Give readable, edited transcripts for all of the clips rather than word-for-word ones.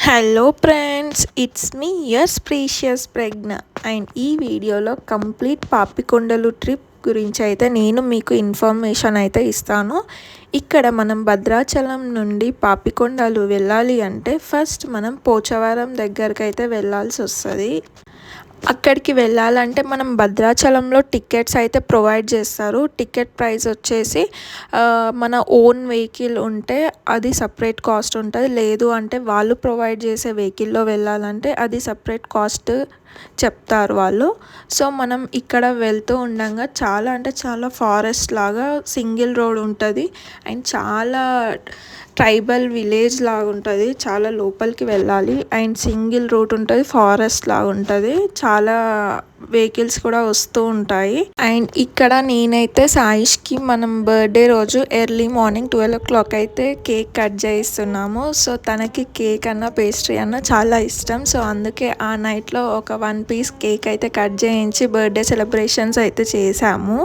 Hello friends, it's me yes precious Pragna. And ఈ వీడియోలో complete Papikondalu trip గురించి అయితే నేను మీకు ఇన్ఫర్మేషన్ అయితే ఇస్తాను. ఇక్కడ మనం భద్రాచలం నుండి పాపికొండలు వెళ్ళాలి అంటే ఫస్ట్ మనం పోచవరం దగ్గరికి అయితే వెళ్ళాల్సి వస్తుంది. అక్కడికి వెళ్ళాలంటే మనం భద్రాచలంలో టికెట్స్ అయితే ప్రొవైడ్ చేస్తారు. టికెట్ ప్రైస్ వచ్చేసి మన ఓన్ వెహికల్ ఉంటే అది సపరేట్ కాస్ట్ ఉంటుంది. లేదు అంటే వాళ్ళు ప్రొవైడ్ చేసే వెహికల్లో వెళ్ళాలంటే అది సపరేట్ కాస్ట్ చెప్తారు వాళ్ళు. సో మనం ఇక్కడ వెళ్తూ ఉండగా చాలా అంటే చాలా ఫారెస్ట్ లాగా సింగిల్ రోడ్ ఉంటుంది. అండ్ చాలా ట్రైబల్ విలేజ్ లాగా ఉంటుంది. చాలా లోపలికి వెళ్ళాలి. అండ్ సింగిల్ రూట్ ఉంటుంది, ఫారెస్ట్ లాగా ఉంటుంది. చాలా వెహికల్స్ కూడా వస్తూ ఉంటాయి. అండ్ ఇక్కడ నేనైతే సాయిష్కి మనం బర్త్డే రోజు ఎర్లీ మార్నింగ్ 12 o'clock అయితే కేక్ కట్ చేయిస్తున్నాము. సో తనకి కేక్ అన్న పేస్ట్రీ అన్న చాలా ఇష్టం. సో అందుకే ఆ నైట్లో ఒక 1 piece కేక్ అయితే కట్ చేయించి బర్త్డే సెలబ్రేషన్స్ అయితే చేశాము.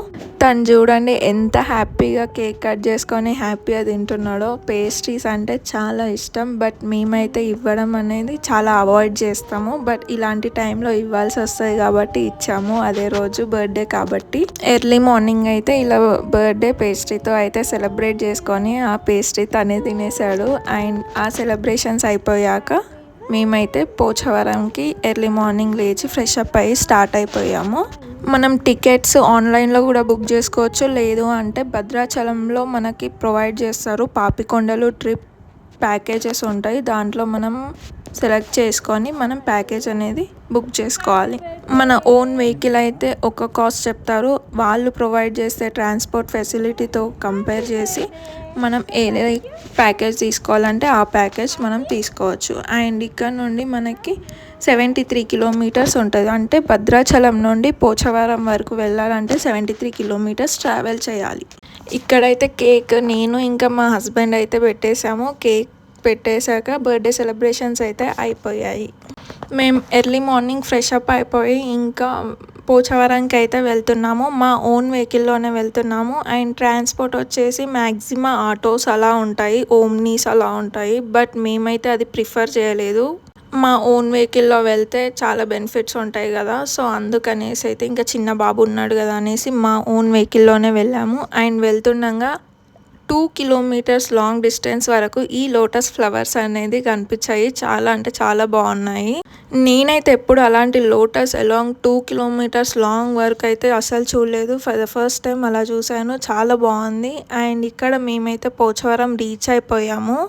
తను చూడండి ఎంత హ్యాపీగా కేక్ కట్ చేసుకొని హ్యాపీగా తింటున్నాడో. పేస్ట్రీస్ అంటే చాలా ఇష్టం, బట్ మేమైతే ఇవ్వడం అనేది చాలా అవాయిడ్ చేస్తాము. బట్ ఇలాంటి టైంలో ఇవ్వాల్సి వస్తుంది కాబట్టి ఇచ్చాము. అదే రోజు బర్త్డే కాబట్టి ఎర్లీ మార్నింగ్ అయితే ఇలా బర్త్డే పేస్ట్రీతో అయితే సెలబ్రేట్ చేసుకొని ఆ పేస్ట్రీ తనే తినేసాడు. అండ్ ఆ సెలబ్రేషన్స్ అయిపోయాక మేమైతే పోచవరంకి ఎర్లీ మార్నింగ్ లేచి ఫ్రెష్ అప్ అయ్యి స్టార్ట్ అయిపోయాము. మనం టికెట్స్ ఆన్లైన్లో కూడా బుక్ చేసుకోవచ్చు. లేదు అంటే భద్రాచలంలో మనకి ప్రొవైడ్ చేస్తారు పాపికొండలు ట్రిప్ ప్యాకేజెస్ ఉంటాయి. దాంట్లో మనం సెలెక్ట్ చేసుకొని మనం ప్యాకేజ్ అనేది బుక్ చేసుకోవాలి. మన ఓన్ వెహికల్ అయితే ఒక కాస్ట్ చెప్తారు. వాళ్ళు ప్రొవైడ్ చేసే ట్రాన్స్పోర్ట్ ఫెసిలిటీతో కంపేర్ చేసి మనం ఏ ప్యాకేజ్ తీసుకోవాలంటే ఆ ప్యాకేజ్ మనం తీసుకోవచ్చు. అండ్ ఇక్కడ నుండి మనకి 73 kilometers ఉంటుంది. అంటే భద్రాచలం నుండి పోచవరం వరకు వెళ్ళాలంటే 73 kilometers ట్రావెల్ చేయాలి. ఇక్కడైతే కేక్ నేను ఇంకా మా హస్బెండ్ అయితే పెట్టేశాము. కేక్ పెట్టేశాక బర్త్డే సెలబ్రేషన్స్ అయితే అయిపోయాయి. మేము ఎర్లీ మార్నింగ్ ఫ్రెష్ అప్ అయిపోయి ఇంకా పోచవరంకి అయితే వెళ్తున్నాము. మా ఓన్ వెహికల్లోనే వెళ్తున్నాము. అండ్ ట్రాన్స్పోర్ట్ వచ్చేసి మ్యాక్సిమం ఆటోస్ అలా ఉంటాయి, ఓమ్నీస్ అలా ఉంటాయి. బట్ మేమైతే అది ప్రిఫర్ చేయలేదు. మా ఓన్ వెహికల్లో వెళ్తే చాలా బెనిఫిట్స్ ఉంటాయి కదా. సో అందుకనేసి అయితే ఇంకా చిన్న బాబు ఉన్నాడు కదా అనేసి మా ఓన్ వెహికల్లోనే వెళ్ళాము. అండ్ వెళ్తుండగా 2 kilometers లాంగ్ డిస్టెన్స్ వరకు ఈ లోటస్ ఫ్లవర్స్ అనేది కనిపించాయి. చాలా అంటే చాలా బాగున్నాయి. నేనైతే ఎప్పుడు అలాంటి లోటస్ అలాంగ్ 2 kilometers లాంగ్ వరకు అయితే అసలు చూడలేదు. ఫర్ ద ఫస్ట్ టైం అలా చూశాను. చాలా బాగుంది. అండ్ ఇక్కడ మేమైతే పోచవరం రీచ్ అయిపోయాము.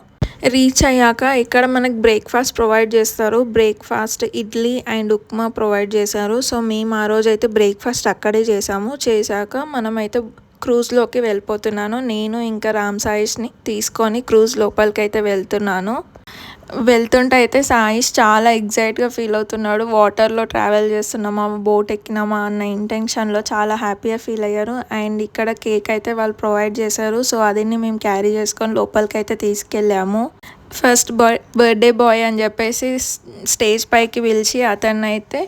రీచ్ అయ్యాక ఇక్కడ మనకు బ్రేక్ఫాస్ట్ ప్రొవైడ్ చేస్తారు. Breakfast idli and upma provide చేశారు. సో మేము ఆ రోజు అయితే బ్రేక్ఫాస్ట్ అక్కడే చేసాము. చేశాక మనమైతే క్రూజ్లోకి వెళ్ళిపోతున్నాను. నేను ఇంకా రామ్ సాయిష్ని తీసుకొని క్రూజ్ లోపలికి అయితే వెళ్తున్నాను. వెళ్తుంటే అయితే సాయిష్ చాలా ఎగ్జైట్గా ఫీల్ అవుతున్నాడు. వాటర్లో ట్రావెల్ చేస్తున్నామా, బోట్ ఎక్కినామా అన్న ఇంటెన్షన్లో చాలా హ్యాపీగా ఫీల్ అయ్యారు. అండ్ ఇక్కడ కేక్ అయితే వాళ్ళు ప్రొవైడ్ చేశారు. సో అదిని మేము క్యారీ చేసుకొని లోపలికి అయితే తీసుకెళ్ళాము. ఫస్ట్ బర్త్డే బాయ్ అని చెప్పేసి స్టేజ్ పైకి పిలిచి అతన్ని అయితే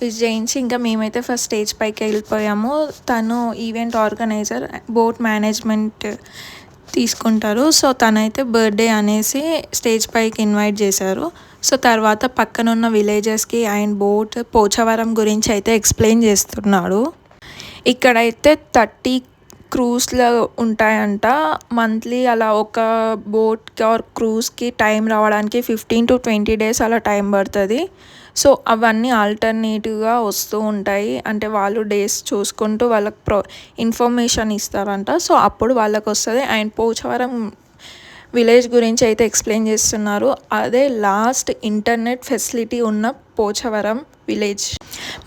విష్ చేయించి ఇంకా మేమైతే ఫస్ట్ స్టేజ్ పైకి వెళ్ళిపోయాము. తను ఈవెంట్ ఆర్గనైజర్, బోట్ మేనేజ్మెంట్ తీసుకుంటారు. సో తనైతే బర్త్డే అనేసి స్టేజ్ పైకి ఇన్వైట్ చేశారు. సో తర్వాత పక్కనున్న విలేజెస్కి అండ్ బోట్ పోచవరం గురించి అయితే ఎక్స్ప్లెయిన్ చేస్తున్నాడు. ఇక్కడైతే 30 క్రూజ్లో ఉంటాయంట. మంత్లీ అలా ఒక బోట్కి ఆర్ క్రూజ్కి టైం రావడానికి 15 to 20 days అలా టైం పడుతుంది. సో అవన్నీ ఆల్టర్నేటివ్గా వస్తూ ఉంటాయి. అంటే వాళ్ళు డేస్ చూసుకుంటూ వాళ్ళకి ఇన్ఫర్మేషన్ ఇస్తారంట. సో అప్పుడు వాళ్ళకి వస్తుంది. అండ్ పోచవరం విలేజ్ గురించి అయితే ఎక్స్ప్లెయిన్ చేస్తున్నారు. అదే లాస్ట్ ఇంటర్నెట్ ఫెసిలిటీ ఉన్న పోచవరం విలేజ్.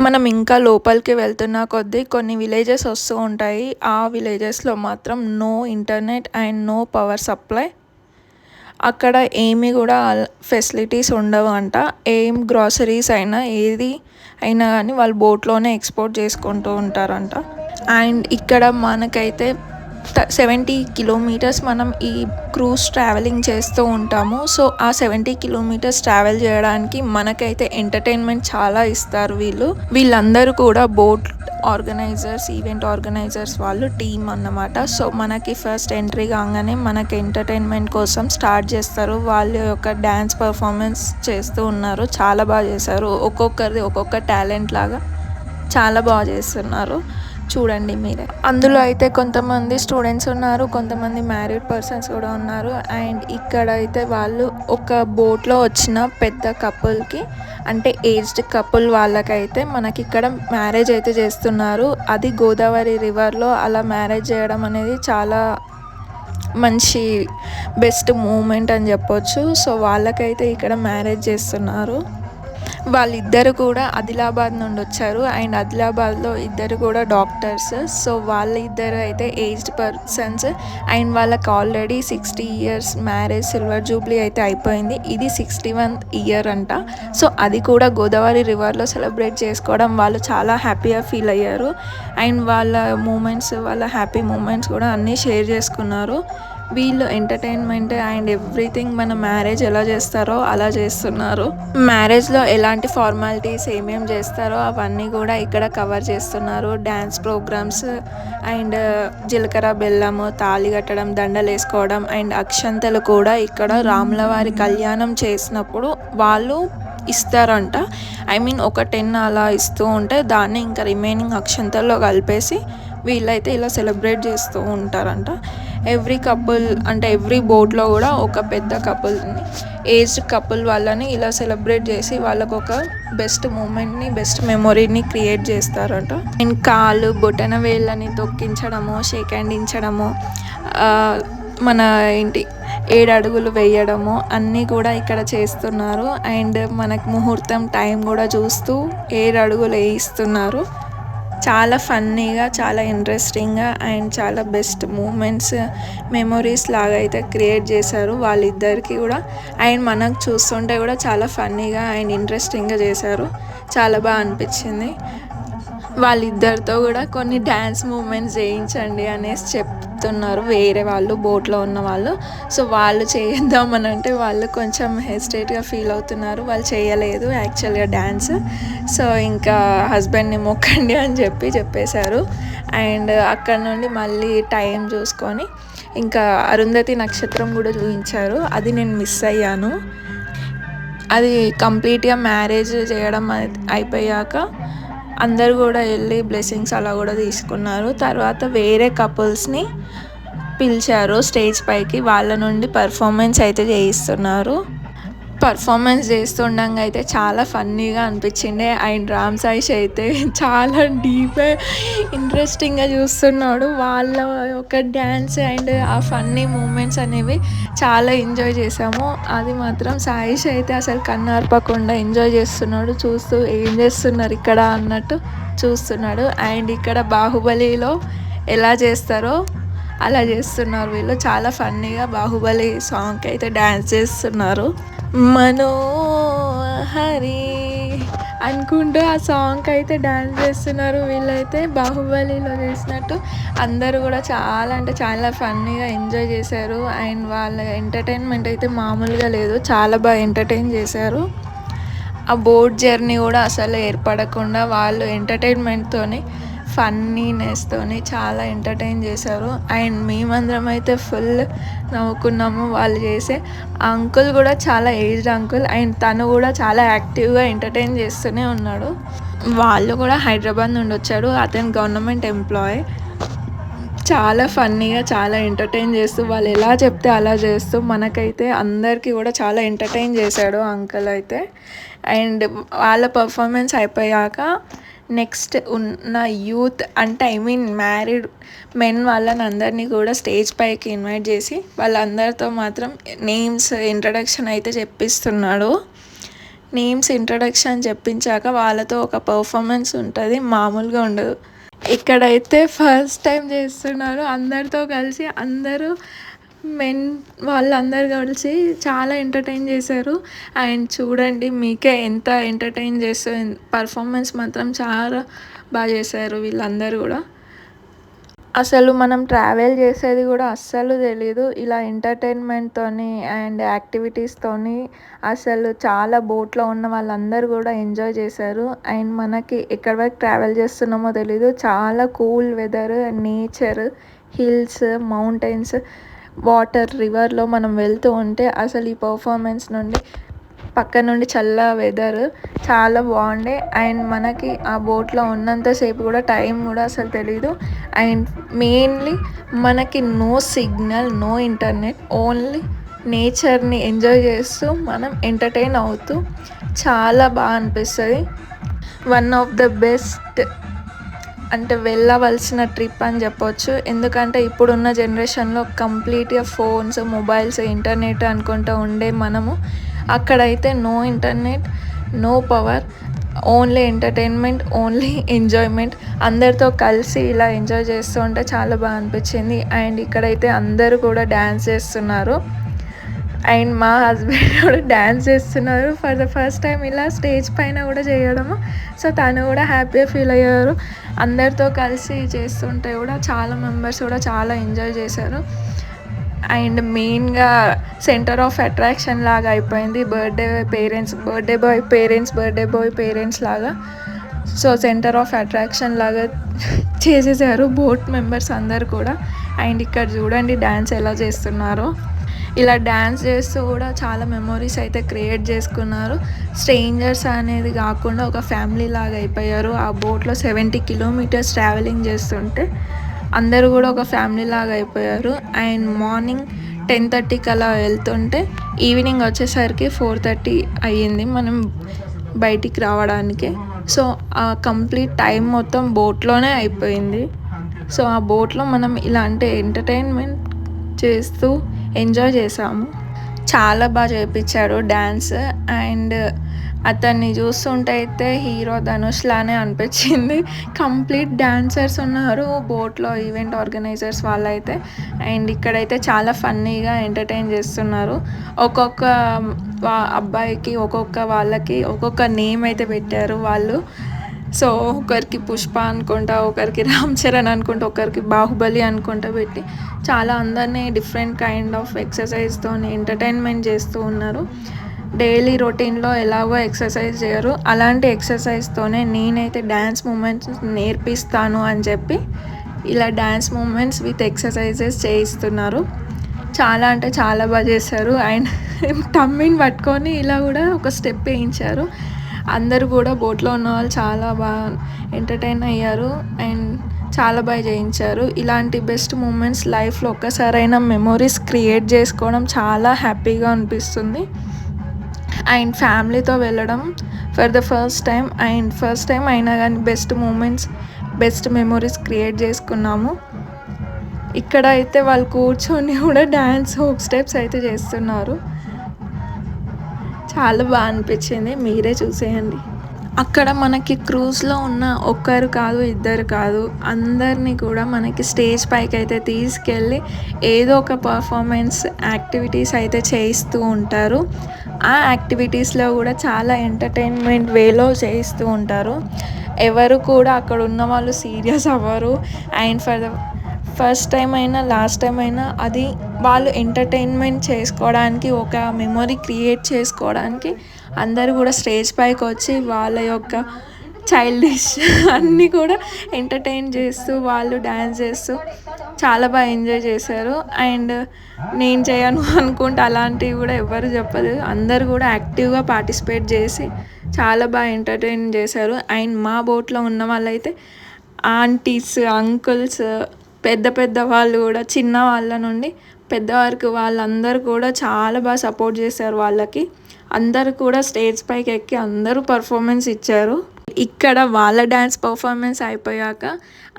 మనం ఇంకా లోపలికి వెళ్తున్న కొద్దీ కొన్ని విలేజెస్ వస్తూ ఉంటాయి. ఆ విలేజెస్లో మాత్రం no internet and no power supply. అక్కడ ఏమి కూడా ఫెసిలిటీస్ ఉండవు అంట. ఏం గ్రాసరీస్ అయినా ఏది అయినా కానీ వాళ్ళు బోట్లోనే ఎక్స్పోర్ట్ చేసుకుంటూ ఉంటారంట. అండ్ ఇక్కడ మనకైతే 70 కిలోమీటర్స్ మనం ఈ క్రూజ్ ట్రావెలింగ్ చేస్తూ ఉంటాము. సో ఆ 70 కిలోమీటర్స్ ట్రావెల్ చేయడానికి మనకైతే ఎంటర్టైన్మెంట్ చాలా ఇస్తారు వీళ్ళందరూ కూడా బోట్ ఆర్గనైజర్స్, ఈవెంట్ ఆర్గనైజర్స్ వాళ్ళు టీమ్ అన్నమాట. సో మనకి ఫస్ట్ ఎంట్రీ కాగానే మనకి ఎంటర్టైన్మెంట్ కోసం స్టార్ట్ చేస్తారు. వాళ్ళ యొక్క డ్యాన్స్ పర్ఫార్మెన్స్ చేస్తూ ఉన్నారు, చాలా బాగా చేశారు. ఒక్కొక్కరిది ఒక్కొక్క టాలెంట్ లాగా చాలా బాగా చేస్తున్నారు, చూడండి మీరే. అందులో అయితే కొంతమంది స్టూడెంట్స్ ఉన్నారు, కొంతమంది మ్యారీడ్ పర్సన్స్ కూడా ఉన్నారు. అండ్ ఇక్కడ అయితే వాళ్ళు ఒక బోట్లో వచ్చిన పెద్ద కపుల్కి, అంటే ఏజ్డ్ కపుల్ వాళ్ళకైతే మనకి ఇక్కడ మ్యారేజ్ అయితే చేస్తున్నారు. అది గోదావరి రివర్లో అలా మ్యారేజ్ చేయడం అనేది చాలా మంచి బెస్ట్ మూమెంట్ అని చెప్పొచ్చు. సో వాళ్ళకైతే ఇక్కడ మ్యారేజ్ చేస్తున్నారు. వాళ్ళిద్దరు కూడా ఆదిలాబాద్ నుండి వచ్చారు. అండ్ ఆదిలాబాద్లో ఇద్దరు కూడా డాక్టర్స్. సో వాళ్ళిద్దరు అయితే ఏజ్డ్ పర్సన్స్. అండ్ వాళ్ళకి already 60 years marriage silver Jubilee అయితే అయిపోయింది. ఇది 61th ఇయర్ అంట. సో అది కూడా గోదావరి రివర్లో సెలబ్రేట్ చేసుకోవడం వాళ్ళు చాలా హ్యాపీగా ఫీల్ అయ్యారు. అండ్ వాళ్ళ మూమెంట్స్, వాళ్ళ హ్యాపీ మూమెంట్స్ కూడా అన్నీ షేర్ చేసుకున్నారు. వీళ్ళు ఎంటర్టైన్మెంట్ అండ్ ఎవ్రీథింగ్ మన మ్యారేజ్ ఎలా చేస్తారో అలా చేస్తున్నారు. మ్యారేజ్లో ఎలాంటి ఫార్మాలిటీస్ ఏమేమి చేస్తారో అవన్నీ కూడా ఇక్కడ కవర్ చేస్తున్నారు. డ్యాన్స్ ప్రోగ్రామ్స్ అండ్ జీలకర్ర బెల్లము, తాళి కట్టడం, దండలు వేసుకోవడం అండ్ అక్షంతలు కూడా ఇక్కడ రాములవారి కళ్యాణం చేసినప్పుడు వాళ్ళు ఇస్తారంట. ఐ మీన్ ఒక 10 అలా ఇస్తూ ఉంటే దాన్ని ఇంకా రిమైనింగ్ అక్షంతల్లో కలిపేసి వీళ్ళైతే ఇలా సెలబ్రేట్ చేస్తూ ఉంటారంట. ఎవ్రీ కపుల్ అంటే ఎవ్రీ బోట్లో కూడా ఒక పెద్ద కపుల్ని, ఏజ్డ్ కపుల్ వాళ్ళని ఇలా సెలబ్రేట్ చేసి వాళ్ళకు ఒక బెస్ట్ మూమెంట్ని, బెస్ట్ మెమొరీని క్రియేట్ చేస్తారంట. అండ్ కాళ్ళు, బొటన వేళ్ళని తొక్కించడము, షేక్ హ్యాండ్ ఇచ్చడము, మన 7 అడుగులు వేయడము అన్నీ కూడా ఇక్కడ చేస్తున్నారు. అండ్ మనకు ముహూర్తం టైం కూడా చూస్తూ 7 అడుగులు వేయిస్తున్నారు. చాలా ఫన్నీగా, చాలా ఇంట్రెస్టింగ్గా అండ్ చాలా బెస్ట్ మూమెంట్స్, మెమొరీస్ లాగా అయితే క్రియేట్ చేశారు వాళ్ళిద్దరికి కూడా. అండ్ మనకు చూస్తుంటే కూడా చాలా ఫన్నీగా అండ్ ఇంట్రెస్టింగ్గా చేశారు, చాలా బాగా అనిపించింది. వాళ్ళిద్దరితో కూడా కొన్ని డ్యాన్స్ మూమెంట్స్ చేయించండి అనేసి చెప్తున్నారు వేరే వాళ్ళు, బోట్లో ఉన్న వాళ్ళు. సో వాళ్ళు చేద్దామని అంటే వాళ్ళు కొంచెం హెసిటేట్గా ఫీల్ అవుతున్నారు, వాళ్ళు చేయలేదు యాక్చువల్గా డ్యాన్స్. సో ఇంకా హస్బెండ్ని మొక్కండి అని చెప్పేశారు. అండ్ అక్కడ నుండి మళ్ళీ టైం చూసుకొని ఇంకా అరుంధతి నక్షత్రం కూడా చూపించారు, అది నేను మిస్ అయ్యాను. అది కంప్లీట్గా మ్యారేజ్ చేయడం అయిపోయాక అందరు కూడా వెళ్ళి బ్లెస్సింగ్స్ అలా కూడా తీసుకున్నారు. తర్వాత వేరే కపుల్స్ని పిలిచారు స్టేజ్ పైకి, వాళ్ళ నుండి పర్ఫార్మెన్స్ అయితే చేయిస్తున్నారు. పర్ఫార్మెన్స్ చేస్తుండగా అయితే చాలా ఫన్నీగా అనిపించింది. అండ్ రామ్ సాయిష్ అయితే చాలా డీప్గా ఇంట్రెస్టింగ్గా చూస్తున్నాడు. వాళ్ళ ఒక డ్యాన్స్ అండ్ ఆ ఫన్నీ మూమెంట్స్ అనేవి చాలా ఎంజాయ్ చేసాము. అది మాత్రం సాయిష్ అయితే అసలు కన్నార్పకుండా ఎంజాయ్ చేస్తున్నాడు, చూస్తూ ఏం చేస్తున్నారు ఇక్కడ అన్నట్టు చూస్తున్నాడు. అండ్ ఇక్కడ బాహుబలిలో ఎలా చేస్తారో అలా చేస్తున్నారు వీళ్ళు, చాలా ఫన్నీగా బాహుబలి సాంగ్కి అయితే డ్యాన్స్ చేస్తున్నారు. మనోహరి అనుకుంటూ ఆ సాంగ్కి అయితే డ్యాన్స్ చేస్తున్నారు వీళ్ళైతే, బాహుబలిలో చేసినట్టు. అందరూ కూడా చాలా అంటే చాలా ఫన్నీగా ఎంజాయ్ చేశారు. అండ్ వాళ్ళ ఎంటర్టైన్మెంట్ అయితే మామూలుగా లేదు, చాలా బాగా ఎంటర్టైన్ చేశారు. ఆ బోట్ జర్నీ కూడా అసలు ఏర్పడకుండా వాళ్ళు ఎంటర్టైన్మెంట్తోని, ఫన్నీనెస్తోని చాలా ఎంటర్టైన్ చేశారు. అండ్ మేమందరం అయితే ఫుల్ నవ్వుకున్నాము వాళ్ళు చేసే. అంకుల్ కూడా చాలా ఏజ్డ్ అంకుల్, అండ్ తను కూడా చాలా యాక్టివ్గా ఎంటర్టైన్ చేస్తూనే ఉన్నాడు. వాళ్ళు కూడా హైదరాబాద్ నుండి వచ్చాడు, అతను గవర్నమెంట్ ఎంప్లాయీ. చాలా ఫన్నీగా, చాలా ఎంటర్టైన్ చేస్తూ, వాళ్ళు ఎలా చెప్తే అలా చేస్తూ మనకైతే అందరికీ కూడా చాలా ఎంటర్టైన్ చేశాడు అంకుల్ అయితే. అండ్ వాళ్ళ పర్ఫార్మెన్స్ అయిపోయాక నెక్స్ట్ ఉన్న యూత్ అంటే ఐ మీన్ మ్యారీడ్ మెన్ వాళ్ళని అందరినీ కూడా స్టేజ్ పైకి ఇన్వైట్ చేసి వాళ్ళందరితో మాత్రం నేమ్స్ ఇంట్రడక్షన్ అయితే చెప్పిస్తున్నాడు. నేమ్స్ ఇంట్రడక్షన్ చెప్పించాక వాళ్ళతో ఒక పర్ఫార్మెన్స్ ఉంటుంది, మామూలుగా ఉండదు. ఇక్కడైతే ఫస్ట్ టైం చేస్తున్నారు అందరితో కలిసి, అందరూ మెన్ వాళ్ళందరూ కలిసి చాలా ఎంటర్టైన్ చేశారు. అండ్ చూడండి మీకే ఎంత ఎంటర్టైన్ చేస్తారు, పర్ఫార్మెన్స్ మాత్రం చాలా బాగా చేశారు వీళ్ళందరూ కూడా. అసలు మనం ట్రావెల్ చేసేది కూడా అస్సలు తెలీదు. ఇలా ఎంటర్‌టైన్‌మెంట్‌తోని అండ్ యాక్టివిటీస్‌తోని అసలు చాలా బోట్‌లో ఉన్న వాళ్ళందరూ కూడా ఎంజాయ్ చేశారు. అండ్ మనకి ఎక్కడి వరకు ట్రావెల్ చేస్తున్నామో తెలీదు. చాలా cool weather, nature, hills, mountains, water, రివర్‌లో మనం వెళ్తూ ఉంటే అసలు ఈ పర్ఫార్మెన్స్ నుండి పక్క నుండి చల్ల వెదర్ చాలా బాగుండే. అండ్ మనకి ఆ బోట్లో ఉన్నంత సేపు కూడా టైం కూడా అసలు తెలీదు. అండ్ మెయిన్లీ మనకి no signal, no internet, only నేచర్ని ఎంజాయ్ చేస్తూ మనం ఎంటర్టైన్ అవుతూ చాలా బాగా అనిపిస్తుంది. వన్ ఆఫ్ ద బెస్ట్ అంటే వెళ్ళవలసిన ట్రిప్ అని చెప్పొచ్చు. ఎందుకంటే ఇప్పుడున్న జనరేషన్లో కంప్లీట్గా ఫోన్స్, మొబైల్స్, ఇంటర్నెట్ అనుకుంటూ ఉండే మనము అక్కడైతే no internet, no power, only entertainment, only enjoyment. అందరితో కలిసి ఇలా ఎంజాయ్ చేస్తూ ఉంటే చాలా బాగా అనిపించింది. అండ్ ఇక్కడైతే అందరూ కూడా డ్యాన్స్ చేస్తున్నారు. అండ్ మా హస్బెండ్ కూడా డ్యాన్స్ చేస్తున్నారు ఫర్ ద ఫస్ట్ టైం ఇలా స్టేజ్ పైన కూడా చేయడము. సో తను కూడా హ్యాపీగా ఫీల్ అయ్యారు. అందరితో కలిసి చేస్తుంటే కూడా చాలా మెంబర్స్ కూడా చాలా ఎంజాయ్ చేశారు. అండ్ మెయిన్గా సెంటర్ ఆఫ్ అట్రాక్షన్ లాగా అయిపోయింది. బర్త్డే బాయ్ పేరెంట్స్ లాగా. సో సెంటర్ ఆఫ్ అట్రాక్షన్ లాగా చేసేసారు బోట్ మెంబర్స్ అందరు కూడా. అండ్ ఇక్కడ చూడండి డ్యాన్స్ ఎలా చేస్తున్నారో. ఇలా డ్యాన్స్ చేస్తూ కూడా చాలా మెమొరీస్ అయితే క్రియేట్ చేసుకున్నారు. స్ట్రేంజర్స్ అనేది కాకుండా ఒక ఫ్యామిలీ లాగా అయిపోయారు. ఆ బోట్లో 70 కిలోమీటర్స్ ట్రావెలింగ్ చేస్తుంటే అందరూ కూడా ఒక ఫ్యామిలీ లాగా అయిపోయారు. అండ్ మార్నింగ్ 10:30కి అలా వెళ్తుంటే ఈవినింగ్ వచ్చేసరికి 4:30 అయ్యింది మనం బయటికి రావడానికి. సో ఆ కంప్లీట్ టైం మొత్తం బోట్లోనే అయిపోయింది. సో ఆ బోట్లో మనం ఇలాంటి ఎంటర్టైన్మెంట్ చేస్తూ ఎంజాయ్ చేసాము. చాలా బాగా చేయించాడు డ్యాన్స్. అండ్ అతన్ని చూస్తుంటే అయితే హీరో ధనుష్ లానే అనిపించింది. కంప్లీట్ డాన్సర్స్ ఉన్నారు బోట్లో, ఈవెంట్ ఆర్గనైజర్స్ వాళ్ళైతే. అండ్ ఇక్కడైతే చాలా ఫన్నీగా ఎంటర్టైన్ చేస్తున్నారు. ఒక్కొక్క అబ్బాయికి వాళ్ళకి ఒక్కొక్క నేమ్ అయితే పెట్టారు వాళ్ళు. సో ఒకరికి పుష్ప అనుకుంటా, ఒకరికి రామ్ చరణ్ అనుకుంటా, ఒకరికి బాహుబలి అనుకుంటా పెట్టి చాలా అందరినీ డిఫరెంట్ కైండ్ ఆఫ్ ఎక్సర్సైజ్తో ఎంటర్టైన్మెంట్ చేస్తూ ఉన్నారు. డైలీ రొటీన్లో ఎలాగో ఎక్సర్సైజ్ చేయరు, అలాంటి ఎక్సర్సైజ్తోనే నేనైతే డ్యాన్స్ మూమెంట్స్ నేర్పిస్తాను అని చెప్పి ఇలా డ్యాన్స్ మూమెంట్స్ విత్ ఎక్సర్సైజెస్ చేయిస్తున్నారు. చాలా అంటే చాలా బాగా చేశారు. అండ్ టమ్మిని పట్టుకొని ఇలా కూడా ఒక స్టెప్ వేయించారు. అందరూ కూడా బోట్లో ఉన్న వాళ్ళు చాలా బాగా ఎంటర్టైన్ అయ్యారు అండ్ చాలా బాగా చేయించారు. ఇలాంటి బెస్ట్ మూమెంట్స్ లైఫ్లో ఒక్కసారైనా మెమొరీస్ క్రియేట్ చేసుకోవడం చాలా హ్యాపీగా అనిపిస్తుంది. అండ్ ఫ్యామిలీతో వెళ్ళడం ఫర్ ద ఫస్ట్ టైం అయినా కానీ best moments, best memories create చేసుకున్నాము. ఇక్కడ అయితే వాళ్ళు కూర్చొని కూడా డ్యాన్స్ హోక్ స్టెప్స్ అయితే చేస్తున్నారు. చాలా బాగా అనిపించింది, మీరే చూసేయండి. అక్కడ మనకి క్రూజ్లో ఉన్న ఒక్కరు కాదు, ఇద్దరు కాదు, అందరినీ కూడా మనకి స్టేజ్ పైకి అయితే తీసుకెళ్ళి ఏదో ఒక పర్ఫార్మెన్స్ యాక్టివిటీస్ అయితే చేయిస్తూ ఉంటారు. ఆ యాక్టివిటీస్లో కూడా చాలా ఎంటర్టైన్మెంట్ వేలో చేయిస్తూ ఉంటారు. ఎవరు కూడా అక్కడ ఉన్న వాళ్ళు సీరియస్ అవ్వరు. And for the first time అయినా లాస్ట్ టైం అయినా అది వాళ్ళు ఎంటర్టైన్మెంట్ చేసుకోవడానికి, ఒక మెమొరీ క్రియేట్ చేసుకోవడానికి అందరూ కూడా స్టేజ్ పైకి వచ్చి వాళ్ళ యొక్క చైల్డిష్ అన్నీ కూడా ఎంటర్టైన్ చేస్తూ వాళ్ళు డ్యాన్స్ చేస్తూ చాలా బాగా ఎంజాయ్ చేశారు. అండ్ నేను చేయను అనుకుంటే అలాంటివి కూడా ఎవరు చెప్పదు, అందరు కూడా యాక్టివ్గా పార్టిసిపేట్ చేసి చాలా బాగా ఎంటర్టైన్ చేశారు. అండ్ మా బోట్లో ఉన్న వాళ్ళైతే ఆంటీస్, అంకుల్స్, పెద్ద వాళ్ళు కూడా, చిన్న వాళ్ళ నుండి పెద్ద వరకు వాళ్ళందరూ కూడా చాలా బాగా సపోర్ట్ చేశారు వాళ్ళకి. అందరూ కూడా స్టేజ్ పైకి ఎక్కి అందరూ పర్ఫార్మెన్స్ ఇచ్చారు. ఇక్కడ వాళ్ళ డ్యాన్స్ పర్ఫార్మెన్స్ అయిపోయాక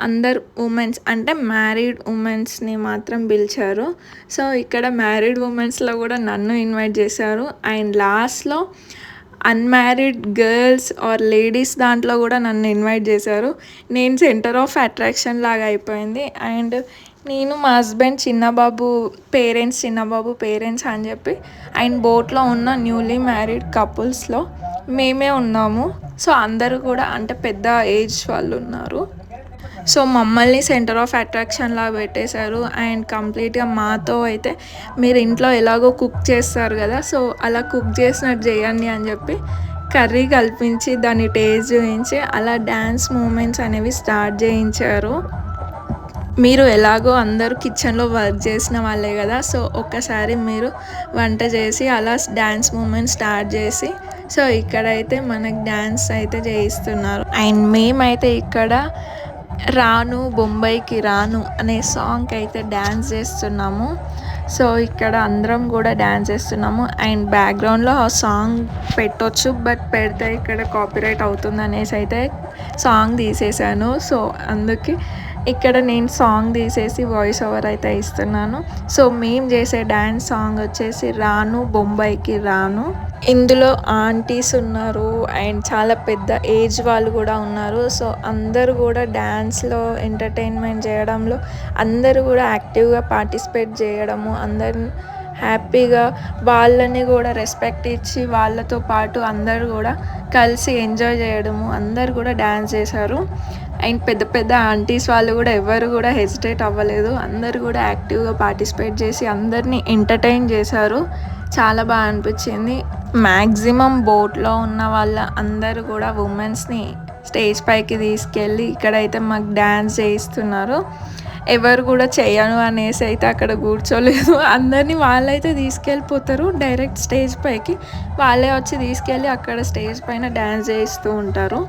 అందరు ఉమెన్స్ అంటే మ్యారీడ్ ఉమెన్స్ని మాత్రం పిలిచారు. సో ఇక్కడ మ్యారీడ్ ఉమెన్స్లో కూడా నన్ను ఇన్వైట్ చేశారు. అండ్ లాస్ట్లో అన్మ్యారీడ్ గర్ల్స్ ఆర్ లేడీస్ దాంట్లో కూడా నన్ను ఇన్వైట్ చేశారు. నేను సెంటర్ ఆఫ్ అట్రాక్షన్ లాగా అయిపోయింది. అండ్ నేను మా హస్బెండ్ చిన్నబాబు పేరెంట్స్ అని చెప్పి అండ్ బోట్లో ఉన్న న్యూలీ మ్యారీడ్ కపుల్స్లో మేమే ఉన్నాము. సో అందరూ కూడా అంటే పెద్ద ఏజ్ వాళ్ళు ఉన్నారు. సో మమ్మల్ని సెంటర్ ఆఫ్ అట్రాక్షన్లా పెట్టేశారు. అండ్ కంప్లీట్గా మాతో అయితే మీరు ఇంట్లో ఎలాగో కుక్ చేస్తారు కదా, సో అలా కుక్ చేసినట్టు చేయండి అని చెప్పి కర్రీ కల్పించి దాన్ని టేస్ట్ చూపించి అలా డ్యాన్స్ మూమెంట్స్ అనేవి స్టార్ట్ చేయించారు. మీరు ఎలాగో అందరూ కిచెన్లో వర్క్ చేసిన వాళ్ళే కదా, సో ఒక్కసారి మీరు వంట చేసి అలా డ్యాన్స్ మూమెంట్ స్టార్ట్ చేసి సో ఇక్కడైతే మనకి డ్యాన్స్ అయితే చేయిస్తున్నారు. అండ్ మేమైతే ఇక్కడ రాను బొంబాయికి రాను అనే సాంగ్కి అయితే డ్యాన్స్ చేస్తున్నాము. సో ఇక్కడ అందరం కూడా డ్యాన్స్ చేస్తున్నాము. అండ్ బ్యాక్గ్రౌండ్లో ఆ సాంగ్ పెట్టొచ్చు, బట్ పెడితే ఇక్కడ కాపీరైట్ అవుతుంది అనేసి అయితే సాంగ్ తీసేసాను. సో అందుకే ఇక్కడ నేను సాంగ్ తీసేసి వాయిస్ ఓవర్ అయితే ఇస్తున్నాను. సో మేము చేసే డ్యాన్స్ సాంగ్ వచ్చేసి రాను బొంబాయికి రాను. ఇందులో ఆంటీస్ ఉన్నారు అండ్ చాలా పెద్ద ఏజ్ వాళ్ళు కూడా ఉన్నారు. సో అందరూ కూడా డ్యాన్స్లో ఎంటర్టైన్మెంట్ చేయడంలో అందరూ కూడా యాక్టివ్గా పార్టిసిపేట్ చేయడము, అందరిని హ్యాపీగా వాళ్ళని కూడా రెస్పెక్ట్ ఇచ్చి వాళ్ళతో పాటు అందరూ కూడా కలిసి ఎంజాయ్ చేయడము, అందరు కూడా డ్యాన్స్ చేశారు. అండ్ పెద్ద పెద్ద ఆంటీస్ వాళ్ళు కూడా ఎవరు కూడా హెసిటేట్ అవ్వలేదు, అందరు కూడా యాక్టివ్గా పార్టిసిపేట్ చేసి అందరినీ ఎంటర్టైన్ చేశారు. చాలా బాగా అనిపించింది. మ్యాక్సిమం బోట్లో ఉన్న వాళ్ళ అందరూ కూడా ఉమెన్స్ని స్టేజ్ పైకి తీసుకెళ్ళి ఇక్కడైతే మాకు డ్యాన్స్ చేయిస్తున్నారు. ఎవరు కూడా చేయను అనేసి అయితే అక్కడ కూర్చోలేదు, అందరినీ వాళ్ళైతే తీసుకెళ్ళిపోతారు డైరెక్ట్ స్టేజ్ పైకి. వాళ్ళే వచ్చి తీసుకెళ్ళి అక్కడ స్టేజ్ పైన డ్యాన్స్ చేయిస్తూ ఉంటారు.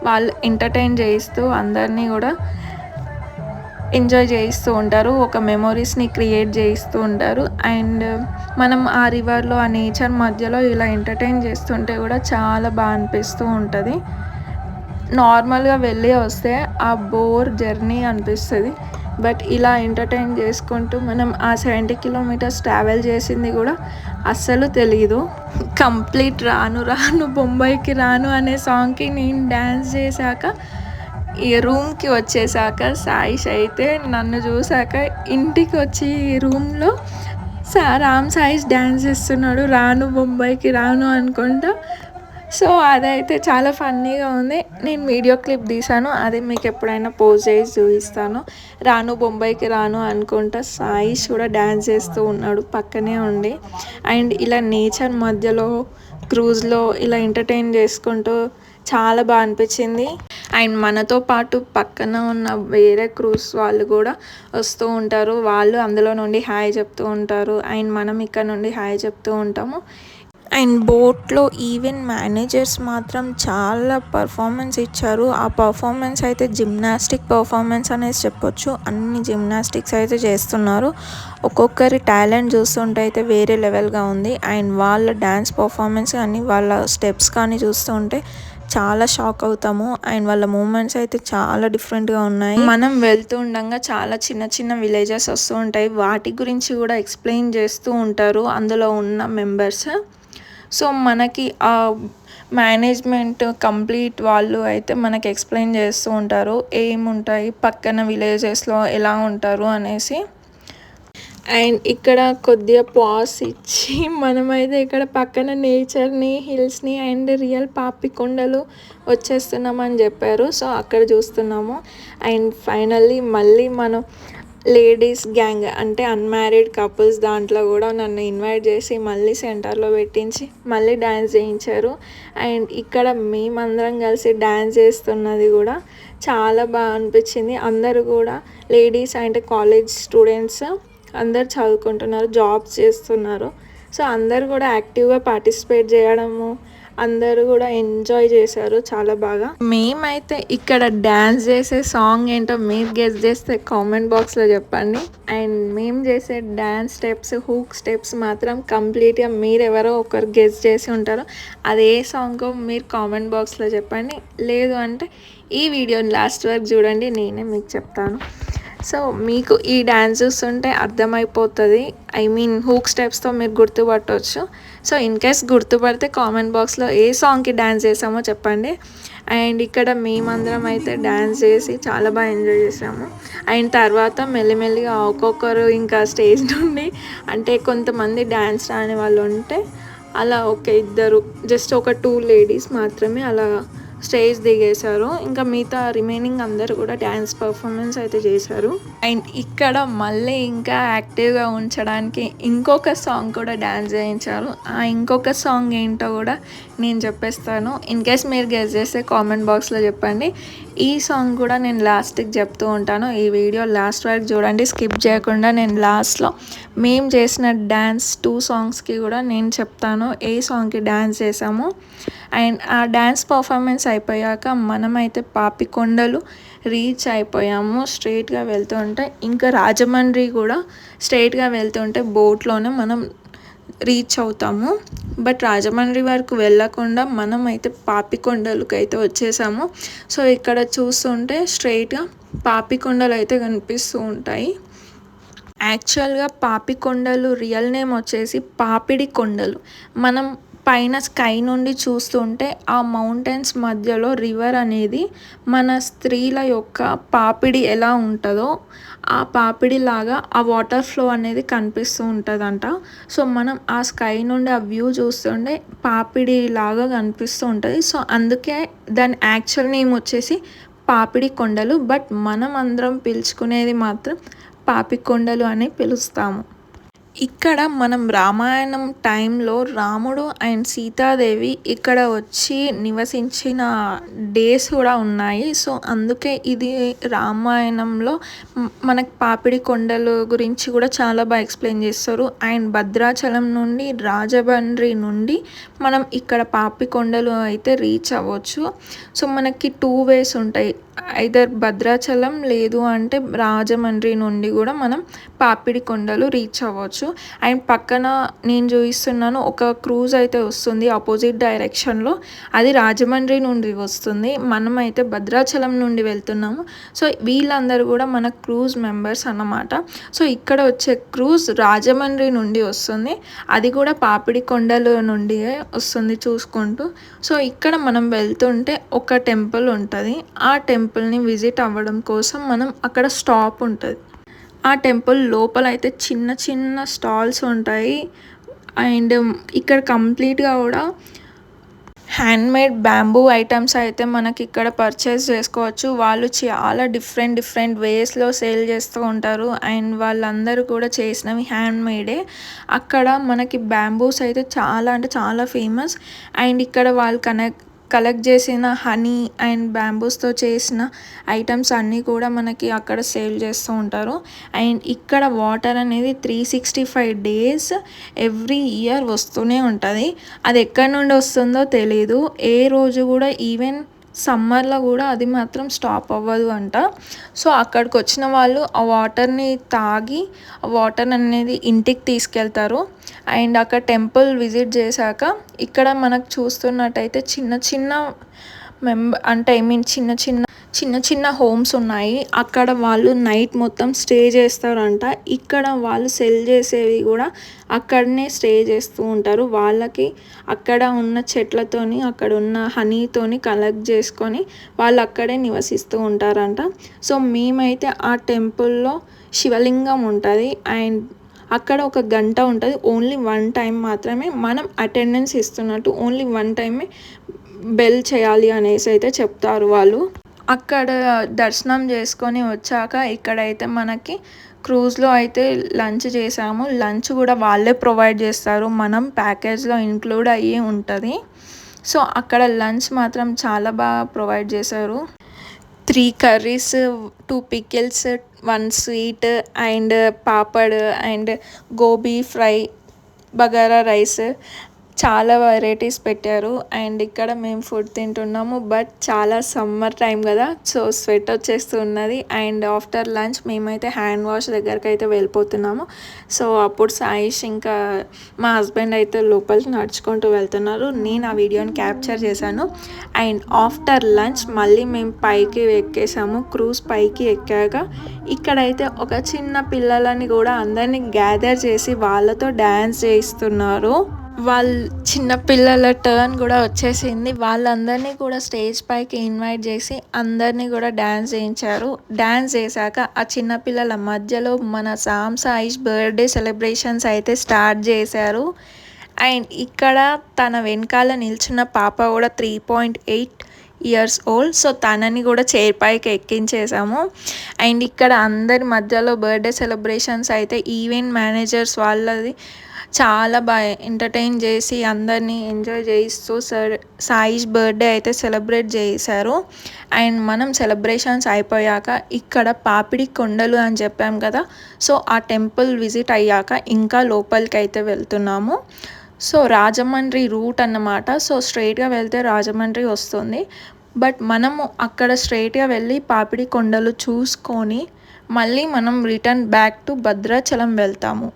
వాళ్ళు ఎంటర్టైన్ చేయిస్తూ అందరినీ కూడా ఎంజాయ్ చేయిస్తూ ఉంటారు, ఒక మెమొరీస్ని క్రియేట్ చేయిస్తూ ఉంటారు. అండ్ మనం ఆ రివర్లో ఆ నేచర్ మధ్యలో ఇలా ఎంటర్టైన్ చేస్తుంటే కూడా చాలా బాగా అనిపిస్తూ ఉంటుంది. నార్మల్గా వెళ్ళి వస్తే ఆ బోర్ జర్నీ అనిపిస్తుంది, బట్ ఇలా ఎంటర్టైన్ చేసుకుంటూ మనం ఆ 70 కిలోమీటర్స్ ట్రావెల్ చేసింది కూడా అస్సలు తెలియదు. కంప్లీట్ రాను రాను బొంబాయికి రాను అనే సాంగ్కి నేను డ్యాన్స్ చేశాక ఈ రూమ్కి వచ్చేసాక సాయిష్ అయితే నన్ను చూసాక ఇంటికి వచ్చి ఈ రూమ్లో రామ్ సాయిష్ డ్యాన్స్ చేస్తున్నాడు రాను బొంబాయికి రాను అనుకుంటా. సో అదైతే చాలా ఫన్నీగా ఉంది. నేను వీడియో క్లిప్ తీసాను, అది మీకు ఎప్పుడైనా పోస్ట్ చేసి చూపిస్తాను. రాను బొంబాయికి రాను అనుకుంటా సాయిష్ కూడా డ్యాన్స్ చేస్తూ ఉన్నాడు పక్కనే ఉండి. అండ్ ఇలా నేచర్ మధ్యలో క్రూజ్లో ఇలా ఎంటర్టైన్ చేసుకుంటూ చాలా బాగా అనిపించింది. అండ్ మనతో పాటు పక్కన ఉన్న వేరే క్రూజ్ వాళ్ళు కూడా వస్తూ ఉంటారు, వాళ్ళు అందులో నుండి హాయ్ చెప్తూ ఉంటారు అండ్ మనం ఇక్కడ నుండి హాయ్ చెప్తూ ఉంటాము. అండ్ బోట్లో ఈవెన్ మేనేజర్స్ మాత్రం చాలా పర్ఫార్మెన్స్ ఇచ్చారు. ఆ పర్ఫార్మెన్స్ అయితే జిమ్నాస్టిక్ పర్ఫార్మెన్స్ అనేసి చెప్పొచ్చు. అన్ని జిమ్నాస్టిక్స్ అయితే చేస్తున్నారు. ఒక్కొక్కరి టాలెంట్ చూస్తుంటే అయితే వేరే లెవెల్గా ఉంది. అండ్ వాళ్ళ డ్యాన్స్ పర్ఫార్మెన్స్ కానీ వాళ్ళ స్టెప్స్ కానీ చూస్తుంటే చాలా షాక్ అవుతాము. అండ్ వాళ్ళ మూమెంట్స్ అయితే చాలా డిఫరెంట్గా ఉన్నాయి. మనం వెళ్తూ ఉండగా చాలా చిన్న చిన్న విలేజెస్ వస్తూ ఉంటాయి, వాటి గురించి కూడా ఎక్స్ప్లెయిన్ చేస్తూ ఉంటారు అందులో ఉన్న మెంబర్స్. సో మనకి ఆ మేనేజ్మెంట్ కంప్లీట్ వాళ్ళు అయితే మనకి ఎక్స్ప్లెయిన్ చేస్తూ ఉంటారు ఏముంటాయి పక్కన విలేజెస్లో ఎలా ఉంటారు అనేసి. అండ్ ఇక్కడ కొద్దిగా పాస్ ఇచ్చి మనమైతే ఇక్కడ పక్కన నేచర్ని, హిల్స్ని అండ్ రియల్ పాపికొండలు వచ్చేస్తున్నామని చెప్పారు. సో అక్కడ చూస్తున్నాము. అండ్ ఫైనల్లీ మళ్ళీ మనం లేడీస్ గ్యాంగ్ అంటే అన్మ్యారీడ్ కపుల్స్ దాంట్లో కూడా నన్ను ఇన్వైట్ చేసి మళ్ళీ సెంటర్లో పెట్టించి మళ్ళీ డ్యాన్స్ చేయించారు. అండ్ ఇక్కడ మేమందరం కలిసి డ్యాన్స్ చేస్తున్నది కూడా చాలా బాగా అనిపించింది. అందరూ కూడా లేడీస్ అంటే కాలేజ్ స్టూడెంట్స్ అందరు చదువుకుంటున్నారు, జాబ్స్ చేస్తున్నారు. సో అందరు కూడా యాక్టివ్గా పార్టిసిపేట్ చేయడము, అందరూ కూడా ఎంజాయ్ చేశారు చాలా బాగా. మేమైతే ఇక్కడ డ్యాన్స్ చేసే సాంగ్ ఏంటో మీరు గెస్ చేస్తే కామెంట్ బాక్స్లో చెప్పండి. అండ్ మేము చేసే డ్యాన్స్ స్టెప్స్, హూక్ స్టెప్స్ మాత్రం కంప్లీట్గా మీరు ఎవరో ఒకరు గెస్ చేసి ఉంటారు. అదే సాంగ్ మీరు కామెంట్ బాక్స్లో చెప్పండి, లేదు అంటే ఈ వీడియోని లాస్ట్ వరకు చూడండి, నేనే మీకు చెప్తాను. సో మీకు ఈ డ్యాన్స్ చూస్తుంటే అర్థమైపోతుంది, ఐ మీన్ హూక్ స్టెప్స్తో మీరు గుర్తుపట్టవచ్చు. సో ఇన్ కేస్ గుర్తుపడితే కామెంట్ బాక్స్లో ఏ సాంగ్కి డ్యాన్స్ చేసామో చెప్పండి. అండ్ ఇక్కడ మేమందరం అయితే డ్యాన్స్ చేసి చాలా బాగా ఎంజాయ్ చేసాము. అండ్ తర్వాత మెల్లిమెల్లిగా ఒక్కొక్కరు ఇంకా స్టేజ్ నుండి అంటే కొంతమంది డ్యాన్స్ రాని వాళ్ళు ఉంటే అలా ఒక ఇద్దరు జస్ట్ ఒక 2 లేడీస్ మాత్రమే అలా స్టేజ్ దిగేశారు. ఇంకా మిగతా రిమైనింగ్ అందరూ కూడా డ్యాన్స్ పర్ఫార్మెన్స్ అయితే చేశారు. అండ్ ఇక్కడ మళ్ళీ ఇంకా యాక్టివ్గా ఉంచడానికి ఇంకొక సాంగ్ కూడా డ్యాన్స్ చేయించారు. ఆ ఇంకొక సాంగ్ ఏంటో కూడా నేను చెప్పేస్తాను. ఇన్ కేస్ మీరు గెస్ చేస్తే కామెంట్ బాక్స్లో చెప్పండి. ఈ సాంగ్ కూడా నేను లాస్ట్కి చెప్తూ ఉంటాను. ఈ వీడియో లాస్ట్ వరకు చూడండి, స్కిప్ చేయకుండా. నేను లాస్ట్లో మేము చేసిన డ్యాన్స్ 2 సాంగ్స్కి కూడా నేను చెప్తాను ఏ సాంగ్కి డ్యాన్స్ చేసాము. అండ్ ఆ డ్యాన్స్ పర్ఫార్మెన్స్ అయిపోయాక మనమైతే పాపికొండలు రీచ్ అయిపోయాము. స్ట్రైట్గా వెళ్తుంటే ఇంకా రాజమండ్రి కూడా స్ట్రైట్గా వెళ్తుంటే బోట్లోనే మనం రీచ్ అవుతాము. బట్ రాజమండ్రి వరకు వెళ్ళకుండా మనం అయితే పాపికొండలకు అయితే వచ్చేసాము. సో ఇక్కడ చూస్తుంటే స్ట్రైట్గా పాపికొండలు అయితే కనిపిస్తూ ఉంటాయి. యాక్చువల్గా పాపికొండలు రియల్ నేమ్ వచ్చేసి పాపిడి కొండలు. మనం పైన స్కై నుండి చూస్తుంటే ఆ మౌంటైన్స్ మధ్యలో రివర్ అనేది మన స్త్రీల యొక్క పాపిడి ఎలా ఉంటుందో ఆ పాపిడి లాగా ఆ వాటర్ ఫ్లో అనేది కనిపిస్తూ ఉంటుందంట. సో మనం ఆ స్కై నుండి ఆ వ్యూ చూస్తుంటే పాపిడి లాగా కనిపిస్తూ ఉంటుంది. సో అందుకే దాని యాక్చువల్ నేమ్ వచ్చేసి పాపిడి కొండలు. బట్ మనం అందరం పిలుచుకునేది మాత్రం పాపికొండలు అని పిలుస్తాము. ఇక్కడ మనం రామాయణం టైంలో రాముడు అండ్ సీతాదేవి ఇక్కడ వచ్చి నివసించిన డేస్ కూడా ఉన్నాయి. సో అందుకే ఇది రామాయణంలో మనకి పాపిడి కొండలు గురించి కూడా చాలా బాగా ఎక్స్ప్లెయిన్ చేస్తారు. అండ్ భద్రాచలం నుండి రాజమండ్రి నుండి మనం ఇక్కడ పాపికొండలు అయితే రీచ్ అవ్వచ్చు. సో మనకి 2 వేస్ ఉంటాయి. ఐదర్ భద్రాచలం లేదు అంటే రాజమండ్రి నుండి కూడా మనం పాపిడి కొండలు రీచ్ అవ్వచ్చు. అండ్ పక్కన నేను చూపిస్తున్నాను ఒక క్రూజ్ అయితే వస్తుంది ఆపోజిట్ డైరెక్షన్లో. అది రాజమండ్రి నుండి వస్తుంది. మనం అయితే భద్రాచలం నుండి వెళ్తున్నాము. సో వీళ్ళందరూ కూడా మన క్రూజ్ మెంబర్స్ అన్నమాట. సో ఇక్కడ వచ్చే క్రూజ్ రాజమండ్రి నుండి వస్తుంది. అది కూడా పాపిడి కొండలు నుండి వస్తుంది చూసుకుంటూ. సో ఇక్కడ మనం వెళ్తుంటే ఒక టెంపుల్ ఉంటుంది. ఆ టెంపుల్ని విజిట్ అవ్వడం కోసం మనం అక్కడ స్టాప్ ఉంటుంది. ఆ టెంపుల్ లోపల అయితే చిన్న చిన్న స్టాల్స్ ఉంటాయి. అండ్ ఇక్కడ కంప్లీట్గా కూడా హ్యాండ్మేడ్ బ్యాంబూ ఐటమ్స్ అయితే మనకి ఇక్కడ పర్చేస్ చేసుకోవచ్చు. వాళ్ళు చాలా డిఫరెంట్ వేస్లో సేల్ చేస్తూ ఉంటారు. అండ్ వాళ్ళందరూ కూడా చేసినవి హ్యాండ్మేడే. అక్కడ మనకి బ్యాంబూస్ అయితే చాలా అంటే చాలా ఫేమస్. అండ్ ఇక్కడ వాళ్ళు కలెక్ట్ చేసిన హనీ అండ్ బ్యాంబూస్తో చేసిన ఐటమ్స్ అన్నీ కూడా మనకి అక్కడ సేల్ చేస్తూ ఉంటారు. అండ్ ఇక్కడ వాటర్ అనేది 365 days ఎవ్రీ ఇయర్ వస్తూనే ఉంటుంది. అది ఎక్కడి నుండి వస్తుందో తెలీదు. ఏ రోజు కూడా ఈవెన్ సమ్మర్లో కూడా అది మాత్రం స్టాప్ అవ్వదు అంట. సో అక్కడికి వచ్చిన వాళ్ళు ఆ వాటర్ని తాగి ఆ వాటర్ అనేది ఇంటికి తీసుకెళ్తారు. అండ్ అక్కడ టెంపుల్ విజిట్ చేశాక ఇక్కడ మనకు చూస్తున్నట్టయితే చిన్న చిన్న హోమ్స్ ఉన్నాయి. అక్కడ వాళ్ళు నైట్ మొత్తం స్టే చేస్తారంట. ఇక్కడ వాళ్ళు సెల్ చేసేవి కూడా అక్కడనే స్టే చేస్తూ ఉంటారు. వాళ్ళకి అక్కడ ఉన్న చెట్లతోని అక్కడ ఉన్న హనీతోని కలెక్ట్ చేసుకొని వాళ్ళు అక్కడే నివసిస్తూ ఉంటారంట. సో మేమైతే ఆ టెంపుల్లో శివలింగం ఉంటుంది. అండ్ అక్కడ ఒక గంట ఉంటుంది. ఓన్లీ 1 టైం మాత్రమే మనం అటెండెన్స్ ఇస్తున్నట్టు ఓన్లీ 1 టైమే బెల్ చేయాలి అనేసి అయితే చెప్తారు వాళ్ళు. అక్కడ దర్శనం చేసుకొని వచ్చాక ఇక్కడైతే మనకి క్రూజ్లో అయితే లంచ్ చేసాము. లంచ్ కూడా వాళ్ళే ప్రొవైడ్ చేస్తారు, మనం ప్యాకేజ్లో ఇంక్లూడ్ అయ్యి ఉంటుంది. సో అక్కడ లంచ్ మాత్రం చాలా బాగా ప్రొవైడ్ చేశారు. 3 curries, 2 pickles, 1 sweet and papad and gobi fry, bagara rice, చాలా వెరైటీస్ పెట్టారు. అండ్ ఇక్కడ మేము ఫుడ్ తింటున్నాము. బట్ చాలా సమ్మర్ టైం కదా, సో స్వెట్ వచ్చేస్తూ ఉన్నది. అండ్ ఆఫ్టర్ లంచ్ మేమైతే హ్యాండ్ వాష్ దగ్గరికి అయితే వెళ్ళిపోతున్నాము. సో అప్పుడు సాయిష్ ఇంకా మా హస్బెండ్ అయితే లోపలికి నడుచుకుంటూ వెళ్తున్నారు. నేను ఆ వీడియోని క్యాప్చర్ చేశాను. అండ్ ఆఫ్టర్ లంచ్ మళ్ళీ మేము పైకి ఎక్కేసాము. క్రూజ్ పైకి ఎక్కాక ఇక్కడైతే ఒక చిన్న పిల్లలని కూడా అందరినీ గ్యాదర్ చేసి వాళ్ళతో డ్యాన్స్ చేయిస్తున్నారు. వాళ్ళ చిన్నపిల్లల టర్న్ కూడా వచ్చేసింది. వాళ్ళందరినీ కూడా స్టేజ్ పైకి ఇన్వైట్ చేసి అందరినీ కూడా డ్యాన్స్ చేయించారు. డ్యాన్స్ చేశాక ఆ చిన్నపిల్లల మధ్యలో మన సామ్ సాయిష్ బర్త్డే సెలబ్రేషన్స్ అయితే స్టార్ట్ చేశారు. అండ్ ఇక్కడ తన వెనకాల నిల్చున్న పాప కూడా 3.8 ఇయర్స్ ఓల్డ్. సో తనని కూడా చైర్ పైకి ఎక్కించేసాము. అండ్ ఇక్కడ అందరి మధ్యలో బర్త్డే సెలబ్రేషన్స్ అయితే ఈవెంట్ మేనేజర్స్ వాళ్ళది చాలా బాగా ఎంటర్టైన్ చేసి అందరినీ ఎంజాయ్ చేయిస్తూ సాయిష్ బర్త్డే అయితే సెలబ్రేట్ చేశారు. అండ్ మనం సెలబ్రేషన్స్ అయిపోయాక ఇక్కడ పాపిడి కొండలు అని చెప్పాం కదా, సో ఆ టెంపుల్ విజిట్ అయ్యాక ఇంకా లోపలికి అయితే వెళ్తున్నాము. సో రాజమండ్రి రూట్ అన్నమాట. సో స్ట్రైట్గా వెళ్తే రాజమండ్రి వస్తుంది. బట్ మనము అక్కడ స్ట్రైట్గా వెళ్ళి పాపిడి కొండలు చూసుకొని మళ్ళీ మనం రిటర్న్ బ్యాక్ టు భద్రాచలం వెళ్తాము.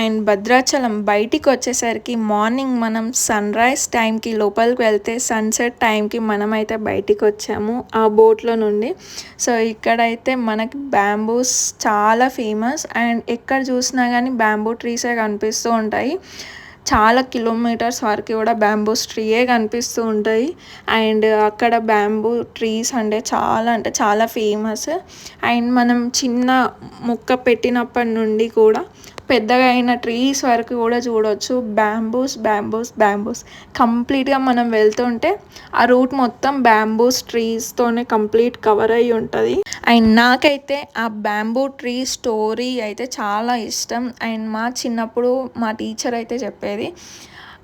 అండ్ భద్రాచలం బయటికి వచ్చేసరికి మార్నింగ్ మనం సన్ రైజ్ టైంకి లోపలికి వెళ్తే సన్సెట్ టైంకి మనమైతే బయటికి వచ్చాము ఆ బోట్లో నుండి. సో ఇక్కడైతే మనకి బ్యాంబూస్ చాలా ఫేమస్. అండ్ ఎక్కడ చూసినా కానీ బ్యాంబూ ట్రీసే కనిపిస్తూ ఉంటాయి. చాలా కిలోమీటర్స్ వరకు కూడా బ్యాంబూస్ ట్రీయే కనిపిస్తూ ఉంటాయి. అండ్ అక్కడ బ్యాంబూ ట్రీస్ అంటే చాలా ఫేమస్. అండ్ మనం చిన్న మొక్క పెట్టినప్పటి నుండి కూడా పెద్దగా అయిన ట్రీస్ వరకు కూడా చూడవచ్చు. బ్యాంబూస్ కంప్లీట్గా మనం వెళ్తుంటే ఆ రూట్ మొత్తం బ్యాంబూస్ ట్రీస్తోనే కంప్లీట్ కవర్ అయ్యి ఉంటుంది. అండ్ నాకైతే ఆ బ్యాంబూ ట్రీ స్టోరీ అయితే చాలా ఇష్టం. అండ్ మా చిన్నప్పుడు మా టీచర్ అయితే చెప్పేది,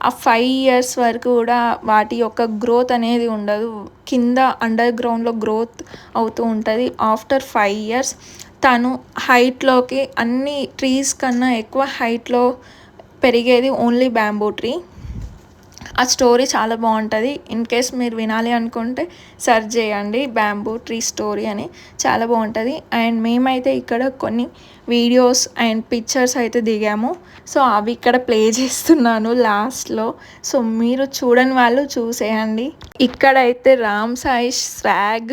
ఆ 5 years వరకు కూడా వాటి యొక్క గ్రోత్ అనేది ఉండదు, కింద అండర్ గ్రౌండ్లో గ్రోత్ అవుతూ ఉంటుంది. ఆఫ్టర్ 5 years తను హైట్లోకి అన్ని ట్రీస్ కన్నా ఎక్కువ హైట్లో పెరిగేది ఓన్లీ బ్యాంబూ ట్రీ. ఆ స్టోరీ చాలా బాగుంటుంది. ఇన్ కేస్ మీరు వినాలి అనుకుంటే సెర్చ్ చేయండి బ్యాంబూ ట్రీ స్టోరీ అని, చాలా బాగుంటుంది. అండ్ మేమైతే ఇక్కడ కొన్ని వీడియోస్ అండ్ పిక్చర్స్ అయితే దిగాము. సో అవి ఇక్కడ ప్లే చేస్తున్నాను లాస్ట్లో. సో మీరు చూడని వాళ్ళు చూసేయండి. ఇక్కడైతే రామ్ సాయి స్వాగ్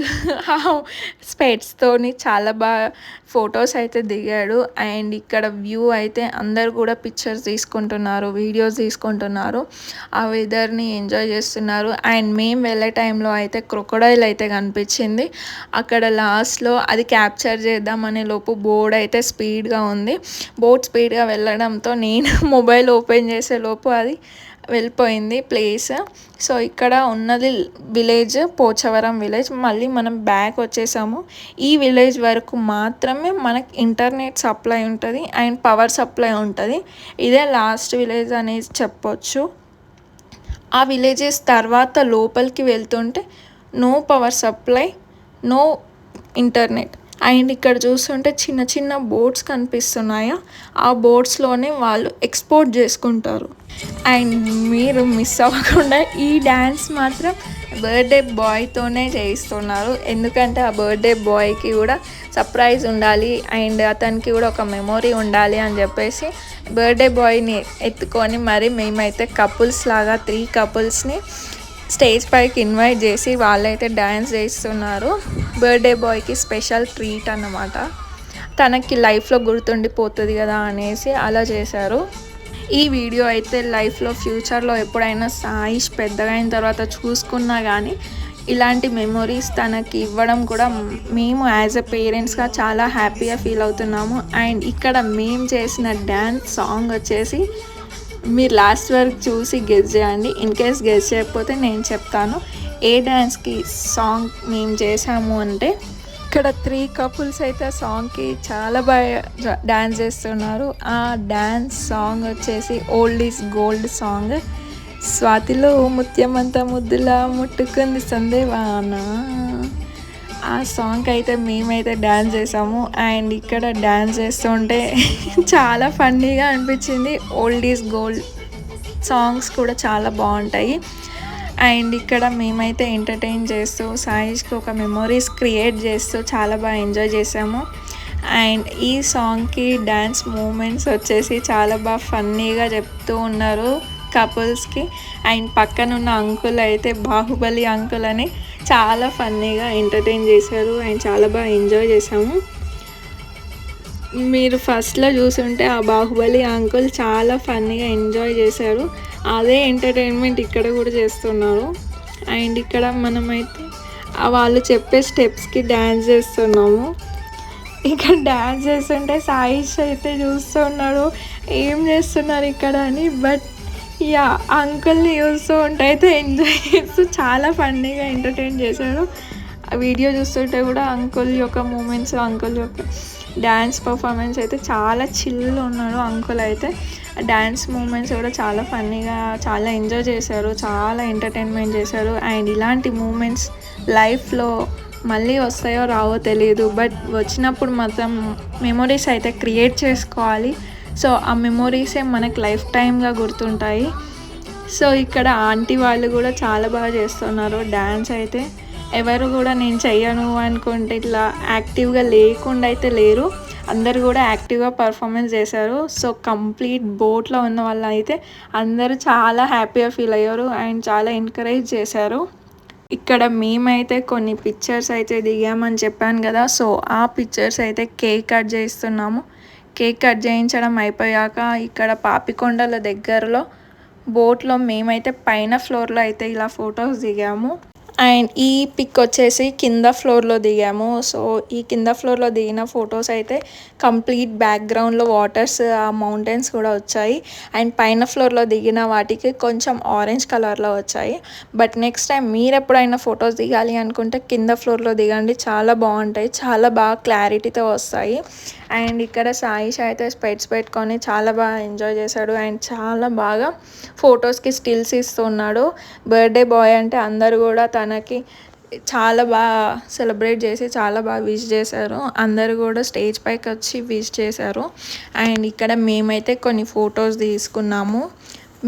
స్పెట్స్తోని చాలా బాగా ఫొటోస్ అయితే దిగాడు. అండ్ ఇక్కడ వ్యూ అయితే అందరు కూడా పిక్చర్స్ తీసుకుంటున్నారు, వీడియోస్ తీసుకుంటున్నారు, ఆ వెదర్ని ఎంజాయ్ చేస్తున్నారు. అండ్ మేము వెళ్ళే టైంలో అయితే క్రొకొడైల్ అయితే కనిపించింది అక్కడ లాస్ట్లో. అది క్యాప్చర్ చేద్దామనే లోపు బోర్డ్ అయితే స్పీడ్గా ఉంది. బోట్ స్పీడ్గా వెళ్ళడంతో నేను మొబైల్ ఓపెన్ చేసే లోపు అది వెళ్ళిపోయింది ప్లేస్. సో ఇక్కడ ఉన్నది విలేజ్, పోచవరం విలేజ్. మళ్ళీ మనం బ్యాక్ వచ్చేసాము. ఈ విలేజ్ వరకు మాత్రమే మనకి ఇంటర్నెట్ సప్లై ఉంటుంది అండ్ పవర్ సప్లై ఉంటుంది. ఇదే లాస్ట్ విలేజ్ అనేది చెప్పొచ్చు. ఆ విలేజెస్ తర్వాత లోపలికి వెళ్తుంటే no power supply, no internet. And ఇక్కడ చూస్తుంటే చిన్న చిన్న బోట్స్ కనిపిస్తున్నాయా, ఆ బోట్స్లోనే వాళ్ళు ఎక్స్పోర్ట్ చేసుకుంటారు. అండ్ మీరు మిస్ అవ్వకుండా ఈ డ్యాన్స్ మాత్రం బర్త్డే బాయ్తోనే చేయిస్తున్నారు. ఎందుకంటే ఆ బర్త్డే బాయ్కి కూడా సర్ప్రైజ్ ఉండాలి అండ్ అతనికి కూడా ఒక మెమొరీ ఉండాలి అని చెప్పేసి బర్త్డే బాయ్ని ఎత్తుకొని మరి మేమైతే కపుల్స్ లాగా 3 couples స్టేజ్ పైకి ఇన్వైట్ చేసి వాళ్ళైతే డ్యాన్స్ చేస్తున్నారు. బర్త్డే బాయ్కి స్పెషల్ ట్రీట్ అన్నమాట, తనకి లైఫ్లో గుర్తుండిపోతుంది కదా అనేసి అలా చేశారు. ఈ వీడియో అయితే లైఫ్లో ఫ్యూచర్లో ఎప్పుడైనా సాయిష్ పెద్దగా అయిన తర్వాత చూసుకున్నా కానీ ఇలాంటి మెమొరీస్ తనకి ఇవ్వడం కూడా మేము యాజ్ ఎ పేరెంట్స్గా చాలా హ్యాపీగా ఫీల్ అవుతున్నాము. అండ్ ఇక్కడ మేము చేసిన డ్యాన్స్ సాంగ్ వచ్చేసి మీరు లాస్ట్ వరకు చూసి గెస్ చేయండి. ఇన్ కేస్ గెస్ చేయకపోతే నేను చెప్తాను ఏ డ్యాన్స్కి సాంగ్ మేము చేసాము అంటే. ఇక్కడ 3 couples అయితే సాంగ్కి చాలా బాగా డ్యాన్స్ చేస్తున్నారు. ఆ డ్యాన్స్ సాంగ్ వచ్చేసి old is gold song. స్వాతిలో Mutyamantha ముద్దులా ముట్టుకుంది సందేవాన, ఆ సాంగ్ అయితే మేమైతే డ్యాన్స్ చేసాము. అండ్ ఇక్కడ డ్యాన్స్ చేస్తుంటే చాలా ఫన్నీగా అనిపించింది. ఓల్డ్ ఈజ్ గోల్డ్ సాంగ్స్ కూడా చాలా బాగుంటాయి. అండ్ ఇక్కడ మేమైతే ఎంటర్టైన్ చేస్తూ సాయిష్కి ఒక మెమొరీస్ క్రియేట్ చేస్తూ చాలా బాగా ఎంజాయ్ చేసాము. అండ్ ఈ సాంగ్కి డ్యాన్స్ మూమెంట్స్ వచ్చేసి చాలా బాగా ఫన్నీగా చెప్తూ ఉన్నారు కపుల్స్కి. అండ్ పక్కనున్న అంకుల్ అయితే బాహుబలి అంకుల్ అని చాలా ఫన్నీగా ఎంటర్టైన్ చేశారు అండ్ చాలా బాగా ఎంజాయ్ చేసాము. మీరు ఫస్ట్లో చూసుంటే ఆ బాహుబలి అంకుల్ చాలా ఫన్నీగా ఎంజాయ్ చేశారు. అదే ఎంటర్టైన్మెంట్ ఇక్కడ కూడా చేస్తున్నారు. అండ్ ఇక్కడ మనమైతే వాళ్ళు చెప్పే స్టెప్స్కి డ్యాన్స్ చేస్తున్నాము. ఇక్కడ డ్యాన్స్ చేస్తుంటే సాయిష్ అయితే చూస్తున్నాడు ఏం చేస్తున్నారు ఇక్కడ అని. బట్ అంకుల్ని చూస్తూ ఉంటే అయితే ఎంజాయ్ చేస్తూ చాలా ఫన్నీగా ఎంటర్టైన్ చేశారు. ఆ వీడియో చూస్తుంటే కూడా అంకుల్ యొక్క మూమెంట్స్, అంకుల్ యొక్క డ్యాన్స్ పర్ఫార్మెన్స్ అయితే చాలా చిల్ ఉన్నాడు అంకుల్ అయితే. డ్యాన్స్ మూమెంట్స్ కూడా చాలా ఫన్నీగా, చాలా ఎంజాయ్ చేశారు, చాలా ఎంటర్టైన్మెంట్ చేశారు. అండ్ ఇలాంటి మూమెంట్స్ లైఫ్లో మళ్ళీ వస్తాయో రావో తెలియదు, బట్ వచ్చినప్పుడు మాత్రం మెమొరీస్ అయితే క్రియేట్ చేసుకోవాలి. సో ఆ మెమొరీసే మనకు లైఫ్ టైమ్గా గుర్తుంటాయి. సో ఇక్కడ ఆంటీ వాళ్ళు కూడా చాలా బాగా చేస్తున్నారు డ్యాన్స్ అయితే. ఎవరు కూడా నేను చెయ్యను అనుకుంటే ఇట్లా యాక్టివ్గా లేకుండా అయితే లేరు, అందరు కూడా యాక్టివ్గా పర్ఫార్మెన్స్ చేశారు. సో కంప్లీట్ బోట్లో ఉన్న వాళ్ళు అయితే అందరూ చాలా హ్యాపీగా ఫీల్ అయ్యారు అండ్ చాలా ఎంకరేజ్ చేశారు. ఇక్కడ మేమైతే కొన్ని పిక్చర్స్ అయితే దిగామని చెప్పాను కదా, సో ఆ పిక్చర్స్ అయితే కేక్ కట్ చేస్తున్నాము. కేక్ కట్ చేయించడం అయిపోయాక ఇక్కడ పాపికొండల దగ్గరలో బోట్లో మేమైతే పైన ఫ్లోర్లో అయితే ఇలా ఫొటోస్ దిగాము. అండ్ ఈ పిక్ వచ్చేసి కింద ఫ్లోర్లో దిగాము. సో ఈ కింద ఫ్లోర్లో దిగిన ఫొటోస్ అయితే కంప్లీట్ బ్యాక్గ్రౌండ్లో వాటర్స్, ఆ మౌంటైన్స్ కూడా వచ్చాయి. అండ్ పైన ఫ్లోర్లో దిగిన వాటికి కొంచెం ఆరెంజ్ కలర్లో వచ్చాయి. బట్ నెక్స్ట్ టైం మీరు ఎప్పుడైనా ఫొటోస్ దిగాలి అనుకుంటే కింద ఫ్లోర్లో దిగండి, చాలా బాగుంటాయి, చాలా బాగా క్లారిటీతో వస్తాయి. అండ్ ఇక్కడ సాయిష్ అయితే స్పెట్స్ పెట్టుకొని చాలా బాగా ఎంజాయ్ చేశాడు అండ్ చాలా బాగా ఫొటోస్కి స్టిల్స్ ఇస్తున్నాడు. బర్త్డే బాయ్ అంటే అందరు కూడా తనకి చాలా బాగా సెలబ్రేట్ చేసి చాలా బాగా విష్ చేశారు. అందరు కూడా స్టేజ్ పైకి వచ్చి విష్ చేశారు. అండ్ ఇక్కడ మేమైతే కొన్ని ఫొటోస్ తీసుకున్నాము,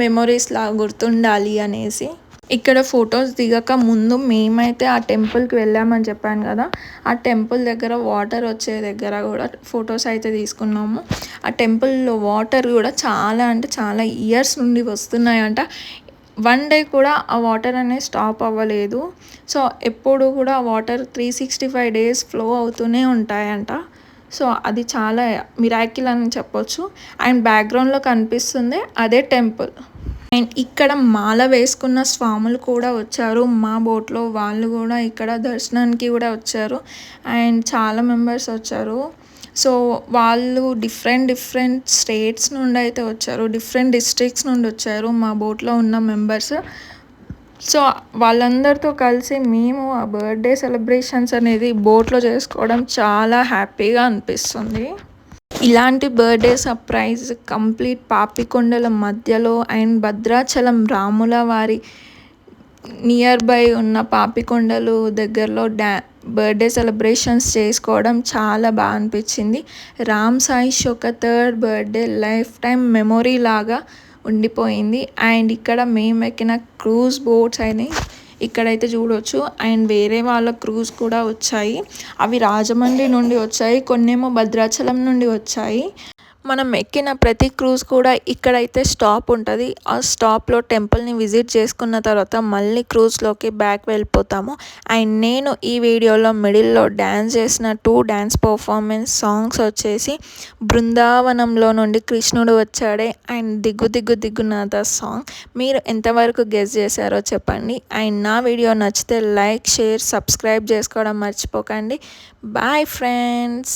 మెమొరీస్ లాగా గుర్తుండాలి అనేసి. ఇక్కడ ఫొటోస్ దిగక ముందు మేమైతే ఆ టెంపుల్కి వెళ్ళామని చెప్పాను కదా, ఆ టెంపుల్ దగ్గర వాటర్ వచ్చే దగ్గర కూడా ఫొటోస్ అయితే తీసుకున్నాము. ఆ టెంపుల్లో వాటర్ కూడా చాలా అంటే చాలా ఇయర్స్ నుండి వస్తున్నాయంట. వన్ డే కూడా ఆ వాటర్ అనేది స్టాప్ అవ్వలేదు. సో ఎప్పుడు కూడా ఆ వాటర్ 365 days ఫ్లో అవుతూనే ఉంటాయంట. సో అది చాలా మిరాకిల్ అని చెప్పొచ్చు. అండ్ బ్యాక్గ్రౌండ్లో కనిపిస్తుంది అదే టెంపుల్. అండ్ ఇక్కడ మాల వేసుకున్న స్వాములు కూడా వచ్చారు మా బోట్లో, వాళ్ళు కూడా ఇక్కడ దర్శనానికి కూడా వచ్చారు. అండ్ చాలా మెంబర్స్ వచ్చారు. సో వాళ్ళు డిఫరెంట్ స్టేట్స్ నుండి అయితే వచ్చారు, డిఫరెంట్ డిస్ట్రిక్ట్స్ నుండి వచ్చారు మా బోట్లో ఉన్న మెంబర్స్. సో వాళ్ళందరితో కలిసి మేము ఆ బర్త్డే సెలబ్రేషన్స్ అనేది బోట్లో చేసుకోవడం చాలా హ్యాపీగా అనిపిస్తుంది. ఇలాంటి బర్త్డే సర్ప్రైజ్ కంప్లీట్ పాపికొండల మధ్యలో అండ్ భద్రాచలం రాముల వారి నియర్ బై ఉన్న పాపికొండలు దగ్గరలో బర్త్డే సెలబ్రేషన్స్ చేసుకోవడం చాలా బాగా అనిపించింది. రామ్ సాయిష్ ఒక third birthday life time memory లాగా ఉండిపోయింది. అండ్ ఇక్కడ మేము ఎక్కిన క్రూజ్ బోట్స్ అయినాయి ఇక్కడైతే చూడవచ్చు. అండ్ వేరే వాళ్ళ క్రూజ్ కూడా వచ్చాయి, అవి రాజమండ్రి నుండి వచ్చాయి, కొన్నేమో భద్రాచలం నుండి వచ్చాయి. మనం ఎక్కిన ప్రతి క్రూజ్ కూడా ఇక్కడైతే స్టాప్ ఉంటుంది. ఆ స్టాప్లో టెంపుల్ని విజిట్ చేసుకున్న తర్వాత మళ్ళీ క్రూజ్లోకి బ్యాక్ వెళ్ళిపోతాము. అండ్ నేను ఈ వీడియోలో మిడిల్లో డ్యాన్స్ చేసిన 2 డ్యాన్స్ పర్ఫార్మెన్స్ సాంగ్స్ వచ్చేసి బృందావనంలో నుండి కృష్ణుడు వచ్చాడే అండ్ దిగ్గు దిగ్గు దిగ్గునాథ సాంగ్. మీరు ఎంతవరకు గెస్ చేశారో చెప్పండి. అండ్ నా వీడియో నచ్చితే లైక్, షేర్, సబ్స్క్రైబ్ చేసుకోవడం మర్చిపోకండి. Bye friends.